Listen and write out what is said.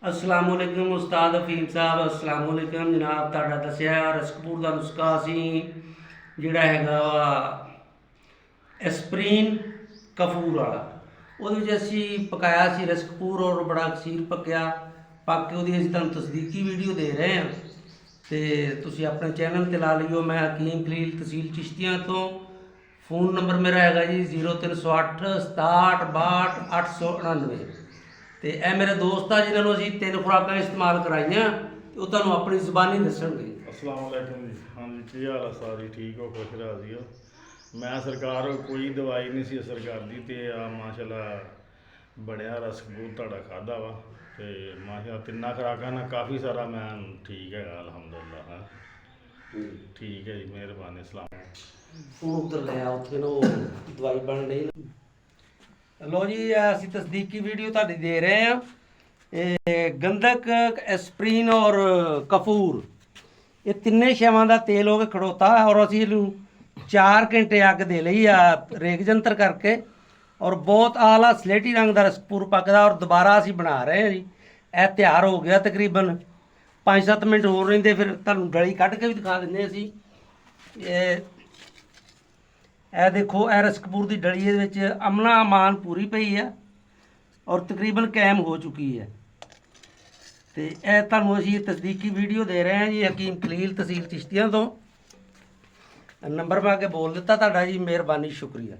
अस्सलाम वालेकुम उस्ताद अफीम साहब। अस्सलाम वालेकुम जनाब। ਤੁਹਾਡਾ ਦੱਸਿਆ ਰਸਕਪੂਰ ਦਾ ਨੁਸਖਾ ਅਸੀਂ ਜਿਹੜਾ ਹੈਗਾ ਵਾ ਐਸਪਰੀਨ ਕਫੂਰ ਵਾਲਾ, ਉਹਦੇ ਵਿੱਚ ਅਸੀਂ ਪਕਾਇਆ ਸੀ ਰਸਕਪੂਰ ਔਰ ਬੜਾ ਕਸੀਰ ਪੱਕ ਕੇ ਉਹਦੀ ਅਸੀਂ ਤੁਹਾਨੂੰ ਤਸਦੀਕੀ ਵੀਡੀਓ ਦੇ ਰਹੇ ਹਾਂ ਤੇ ਤੁਸੀਂ ਆਪਣੇ ਚੈਨਲ ਤੇ ਲਾ ਲਿਓ। ਮੈਂ ਹਕੀਮ ਖਲੀਲ ਤਹਿਸੀਲ ਚਿਸ਼ਤੀਆਂ ਤੋਂ। फ़ोन नंबर मेरा है जी 0308 67 62 899। तो यह मेरे दोस्त आ जिन्होंने अभी 3 खुराक इस्तेमाल कराइया तो वो तुहानू अपनी ज़बानी दसणगे। अस्सलाम वालेकुम जी। हाँ जी, की हाल है सारी? ठीक हो, खुश राजी हो? मैं सरकार कोई दवाई नहीं सी असर करती तो आ माशाल्लाह बढ़िया रसकपूर तुहाडा खादा वा तो माशा 3 खुराकां ना काफ़ी सारा मैं ठीक है अलहमदुलिल्लाह। हाँ ठीक है जी, मेहरबानी। सलाम ਹੁਣ ਉੱਧਰ ਲੈ ਆ, ਉੱਥੇ ਨਾ ਉਹ ਦਵਾਈ ਬਣ ਰਹੀ। ਲੋ ਜੀ, ਅਸੀਂ ਤਸਦੀਕੀ ਵੀਡੀਓ ਤੁਹਾਡੀ ਦੇ ਰਹੇ ਹਾਂ। ਇਹ ਗੰਧਕ, ਐਸਪਰੀਨ ਔਰ ਕਫੂਰ, ਇਹ ਤਿੰਨੇ ਸ਼ੈਵਾਂ ਦਾ ਤੇਲ ਹੋ ਕੇ ਖੜੋਤਾ ਔਰ ਅਸੀਂ ਇਹਨੂੰ 4 ਘੰਟੇ ਅੱਗ ਦੇ ਲਈ ਆ ਰੇਗ ਜੰਤਰ ਕਰਕੇ ਔਰ ਬਹੁਤ ਆਲਾ ਸਲੇਟੀ ਰੰਗ ਦਾ ਰਸਕਪੂਰ ਪੱਕਦਾ ਔਰ ਦੁਬਾਰਾ ਅਸੀਂ ਬਣਾ ਰਹੇ ਹਾਂ ਜੀ। ਇਹ ਤਿਆਰ ਹੋ ਗਿਆ ਤਕਰੀਬਨ 5-7 ਮਿੰਟ ਹੋਰ ਰਹਿੰਦੇ, ਫਿਰ ਤੁਹਾਨੂੰ ਡਲੀ ਕੱਢ ਕੇ ਵੀ ਦਿਖਾ ਦਿੰਦੇ ਅਸੀਂ। ਇਹ ਦੇਖੋ, ਇਹ ਰਸਕਪੂਰ ਦੀ ਡਲੀ ਦੇ ਵਿੱਚ ਅਮਨਾ ਅਮਾਨ ਪੂਰੀ ਪਈ ਹੈ ਔਰ ਤਕਰੀਬਨ ਕਾਇਮ ਹੋ ਚੁੱਕੀ ਹੈ। ਤੇ ਇਹ ਤੁਹਾਨੂੰ ਅਸੀਂ ਤਸਦੀਕੀ ਵੀਡੀਓ ਦੇ ਰਹੇ ਹਾਂ ਜੀ ਹਕੀਮ ਖਲੀਲ ਤਹਿਸੀਲ ਚਿਸ਼ਤੀਆਂ ਤੋਂ। ਨੰਬਰ ਮੈਂ ਅੱਗੇ ਬੋਲ ਦਿੱਤਾ ਤੁਹਾਡਾ ਜੀ, ਮਿਹਰਬਾਨੀ, ਸ਼ੁਕਰੀਆ।